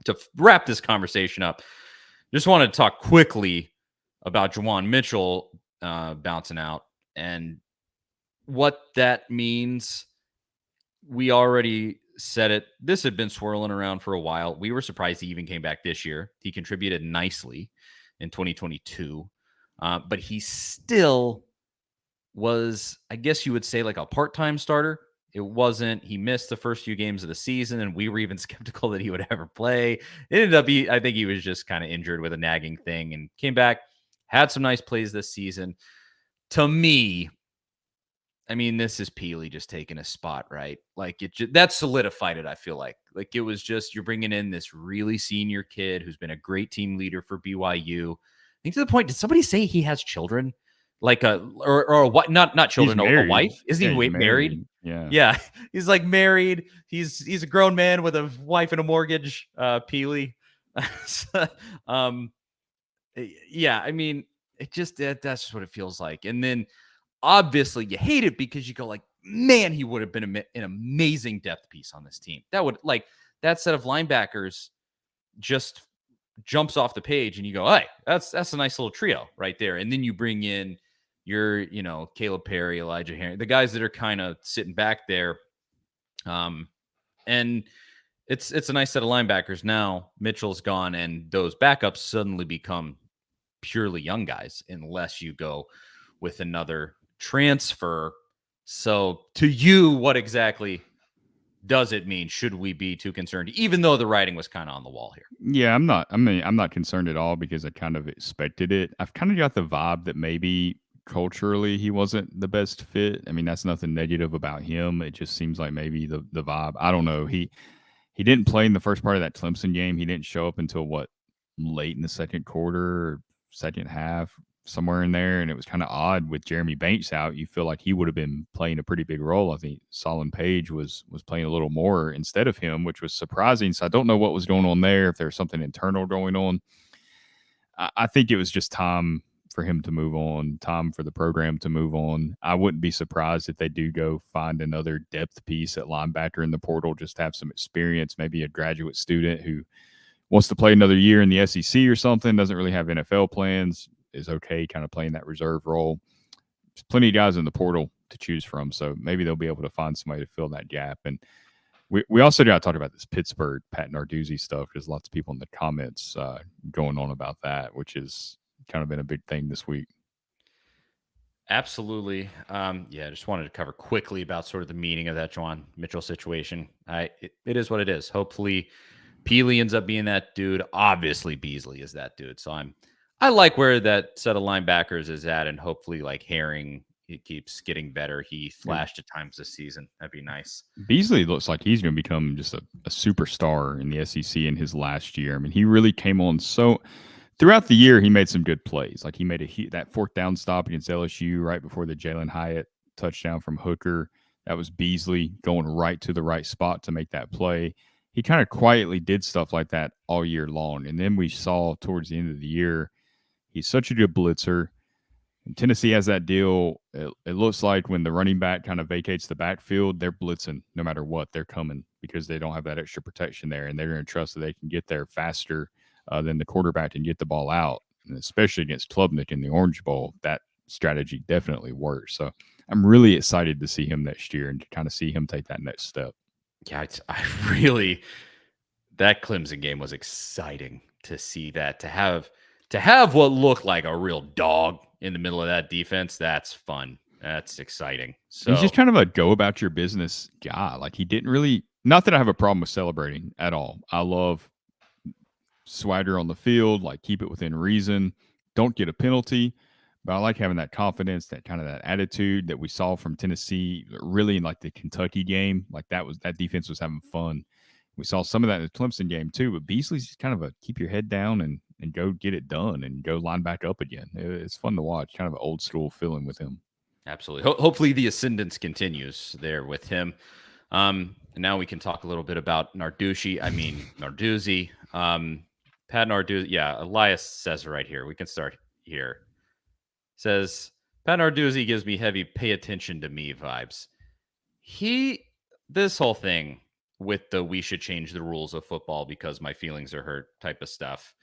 to wrap this conversation up, just want to talk quickly about Juwan Mitchell bouncing out and what that means. We already said it. This had been swirling around for a while. We were surprised he even came back this year. He contributed nicely in 2022, but he still was, I guess you would say, like a part-time starter. It wasn't. He missed the first few games of the season, and we were even skeptical that he would ever play. It ended up, I think he was just kind of injured with a nagging thing and came back, had some nice plays this season. To me, I mean, this is Peely just taking a spot, right? Like that solidified it. I feel like it was just you're bringing in this really senior kid who's been a great team leader for BYU. I think to the point. Did somebody say he has children? Like or what? Not He's children. A married. wife? Isn't Yeah, he he's married? married. Yeah. Yeah, he's like married. He's a grown man with a wife and a mortgage. Peely. um, yeah. I mean, that's just what it feels like. And then obviously you hate it because you go like, man, he would have been an amazing depth piece on this team. That would like that set of linebackers just jumps off the page and you go, hey, that's a nice little trio right there. And then you bring in your, Caleb Perry, Elijah Herring, the guys that are kind of sitting back there. And it's a nice set of linebackers. Now Mitchell's gone and those backups suddenly become purely young guys unless you go with another transfer. So to you, what exactly does it mean? Should we be too concerned, even though the writing was kind of on the wall here? Yeah, I'm not. I mean, I'm not concerned at all because I kind of expected it. I've kind of got the vibe that maybe culturally he wasn't the best fit. I mean, that's nothing negative about him. It just seems like maybe the vibe. I don't know. He didn't play in the first part of that Clemson game. He didn't show up until what, late in the second quarter, or second half, somewhere in there. And it was kind of odd with Jeremy Banks out. You feel like he would have been playing a pretty big role. I think Solon Page was playing a little more instead of him, which was surprising. So I don't know what was going on there, if there's something internal going on. I think it was just time for him to move on, time for the program to move on. I wouldn't be surprised if they do go find another depth piece at linebacker in the portal, just have some experience, maybe a graduate student who wants to play another year in the SEC or something, doesn't really have NFL plans, is okay kind of playing that reserve role. There's plenty of guys in the portal to choose from, so maybe they'll be able to find somebody to fill that gap. And we also got to talk about this Pittsburgh Pat Narduzzi stuff because lots of people in the comments going on about that, which has kind of been a big thing this week. Absolutely. Yeah, I just wanted to cover quickly about sort of the meaning of that Juwan Mitchell situation. It is what it is. Hopefully, Peely ends up being that dude. Obviously, Beasley is that dude. So I like where that set of linebackers is at, and hopefully, like Herring, he keeps getting better. He flashed at times this season. That'd be nice. Beasley looks like he's going to become just a superstar in the SEC in his last year. I mean, he really came on so throughout the year. He made some good plays. Like he made that fourth down stop against LSU right before the Jalen Hyatt touchdown from Hooker. That was Beasley going right to the right spot to make that play. He kind of quietly did stuff like that all year long. And then we saw towards the end of the year, he's such a good blitzer. And Tennessee has that deal. It looks like when the running back kind of vacates the backfield, they're blitzing no matter what. They're coming because they don't have that extra protection there, and they're going to trust that they can get there faster than the quarterback and get the ball out. And especially against Klubnik in the Orange Bowl, that strategy definitely works. So I'm really excited to see him next year and to kind of see him take that next step. Yeah, I really that Clemson game was exciting to see that to have what looked like a real dog in the middle of that defense. That's fun. That's exciting. He's just So kind of a go about your business guy. Like he didn't really, not that I have a problem with celebrating at all. I love swagger on the field, like keep it within reason. Don't get a penalty. But I like having that confidence, that kind of that attitude that we saw from Tennessee, really in like the Kentucky game. Like that defense was having fun. We saw some of that in the Clemson game too. But Beasley's just kind of a keep your head down and go get it done and go line back up again. It's fun to watch. Kind of an old school feeling with him. absolutely. Hopefully the ascendance continues there with him. And now we can talk a little bit about Narduzzi. Pat Narduzzi. Yeah, Elias says right here. We can start here. Says Pat Narduzzi gives me heavy pay attention to me vibes. This whole thing with the "we should change the rules of football because my feelings are hurt" type of stuff.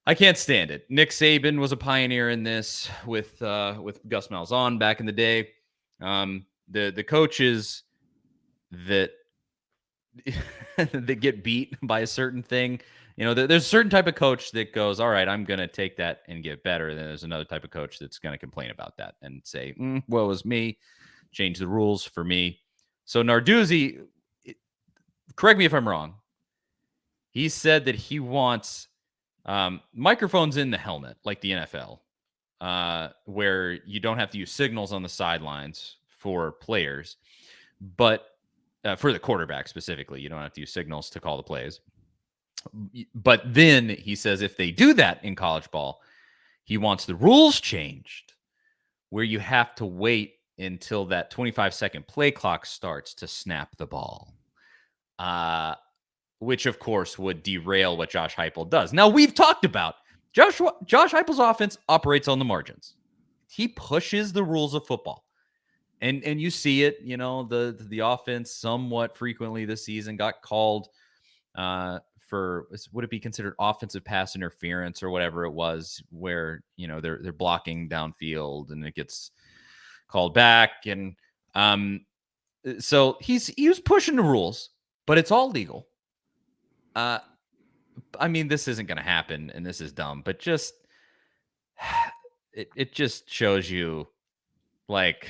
I can't stand it. Nick Saban was a pioneer in this with Gus Malzahn back in the day. The coaches that that get beat by a certain thing, there's a certain type of coach that goes, "All right, I'm going to take that and get better." And then there's another type of coach that's going to complain about that and say, "Well, it was me. Change the rules for me." So Narduzzi, correct me if I'm wrong. He said that he wants microphones in the helmet, like the NFL, where you don't have to use signals on the sidelines for players, but for the quarterback specifically, you don't have to use signals to call the plays. But then he says if they do that in college ball, he wants the rules changed where you have to wait until that 25-second play clock starts to snap the ball. Which of course would derail what Josh Heupel does. Now we've talked about Josh Heupel's offense operates on the margins. He pushes the rules of football. And you see it, the offense somewhat frequently this season got called for, would it be considered offensive pass interference or whatever it was, where they're blocking downfield and it gets called back, and so he was pushing the rules, but it's all legal. I mean, this isn't going to happen, and this is dumb, but just it just shows you, like,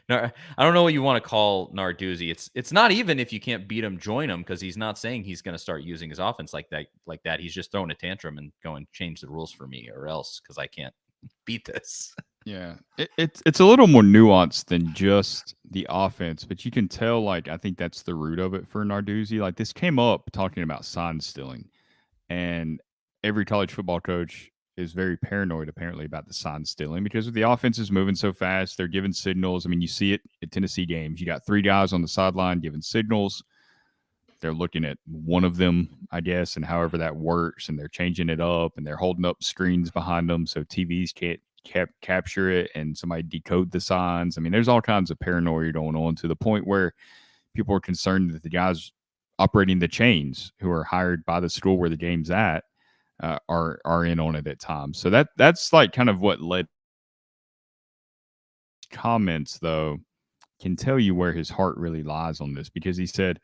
I don't know what you want to call Narduzzi. It's not even if you can't beat him, join him, because he's not saying he's going to start using his offense like that. He's just throwing a tantrum and going, change the rules for me or else, because I can't beat this. Yeah, it's a little more nuanced than just the offense, but you can tell, like, I think that's the root of it for Narduzzi. Like, this came up talking about sign stealing, and every college football coach is very paranoid apparently about the sign stealing because the offense is moving so fast. They're giving signals. I mean, you see it at Tennessee games. You got 3 guys on the sideline giving signals. They're looking at one of them, I guess, and however that works, and they're changing it up, and they're holding up screens behind them so TVs can't capture it, and somebody decode the signs. I mean, there's all kinds of paranoia going on to the point where people are concerned that the guys operating the chains who are hired by the school where the game's at are in on it at times. So that's like kind of what led. Comments though can tell you where his heart really lies on this, because he said,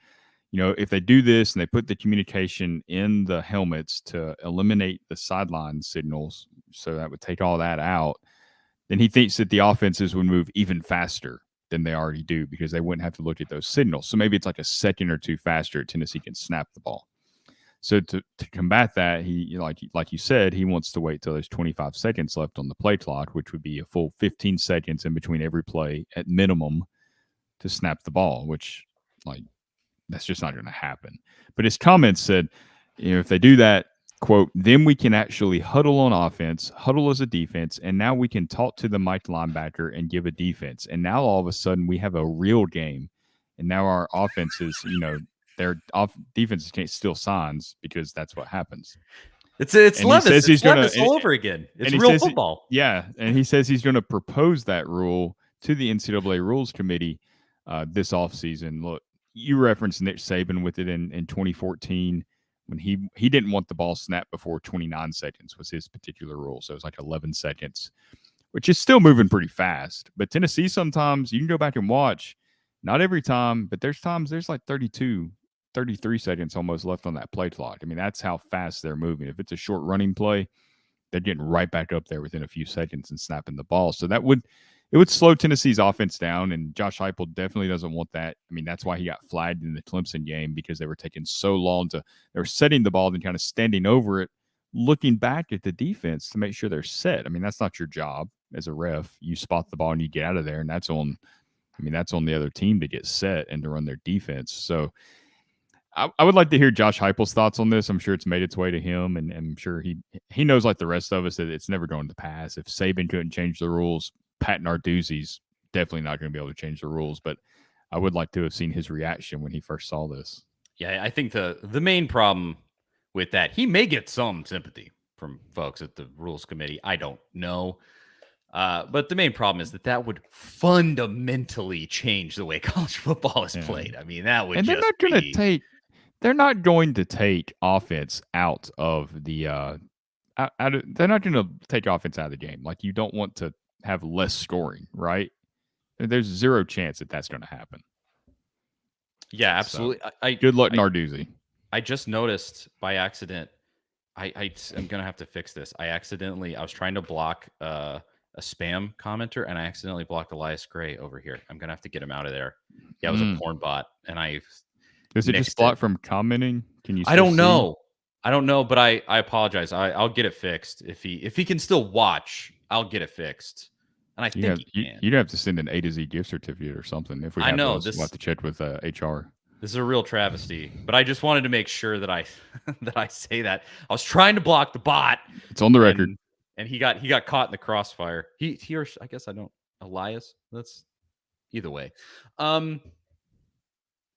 if they do this and they put the communication in the helmets to eliminate the sideline signals, so that would take all that out, then he thinks that the offenses would move even faster than they already do because they wouldn't have to look at those signals. So maybe it's like a second or two faster. Tennessee can snap the ball. So to combat that, he, like you said, he wants to wait till there's 25 seconds left on the play clock, which would be a full 15 seconds in between every play at minimum to snap the ball, which, like, that's just not going to happen. But his comments said, if they do that, quote, then we can actually huddle on offense, huddle as a defense, and now we can talk to the Mike linebacker and give a defense. And now all of a sudden we have a real game. And now our offenses, their defenses can't steal signs because that's what happens. It's and Levis. He says he's going to all over again. It's and real football. And he says he's going to propose that rule to the NCAA Rules Committee this offseason. Look, you referenced Nick Saban with it in 2014 when he didn't want the ball snapped before 29 seconds was his particular rule. So it was like 11 seconds, which is still moving pretty fast. But Tennessee, sometimes you can go back and watch, not every time, but there's times there's like 32, 33 seconds almost left on that play clock. I mean, that's how fast they're moving. If it's a short running play, they're getting right back up there within a few seconds and snapping the ball. So it would slow Tennessee's offense down, and Josh Heupel definitely doesn't want that. I mean, that's why he got flagged in the Clemson game, because they were taking so long they were setting the ball and kind of standing over it, looking back at the defense to make sure they're set. I mean, that's not your job as a ref. You spot the ball and you get out of there, and that's on the other team to get set and to run their defense. So I would like to hear Josh Heupel's thoughts on this. I'm sure it's made its way to him, and I'm sure he knows, like the rest of us, that it's never going to pass. If Saban couldn't change the rules, Pat Narduzzi's definitely not going to be able to change the rules. But I would like to have seen his reaction when he first saw this. Yeah, I think the main problem with that, he may get some sympathy from folks at the Rules Committee. I don't know. But the main problem is that would fundamentally change the way college football is Yeah. played. I mean, that would And just be. they're not going to take offense out of the they're not going to take offense out of the game. Like, you don't want to have less scoring, right? There's zero chance that that's going to happen. Yeah, So, absolutely. good luck, Narduzzi. I just noticed by accident. I'm gonna have to fix this. I was trying to block a spam commenter, and I accidentally blocked Elias Gray over here. I'm gonna have to get him out of there. Yeah, it was a porn bot, and I Does it just nixed it. block from commenting? Can you? I Still don't see? know. I don't know, but I apologize. I'll get it fixed if he can still watch. I'll get it fixed, and I think he can. You'd have to send an A to Z gift certificate or something if we I have know those. We'll have to check with HR. This is a real travesty, but I just wanted to make sure that I that I say that. I was trying to block the bot. It's on the record. And he got caught in the crossfire. He or I guess I don't. Elias. That's either way.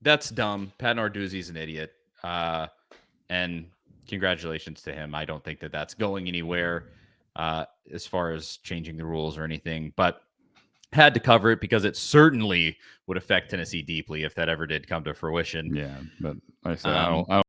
That's dumb. Pat Narduzzi's an idiot. And congratulations to him. I don't think that that's going anywhere as far as changing the rules or anything, but had to cover it because it certainly would affect Tennessee deeply if that ever did come to fruition. Yeah, but like I said, I don't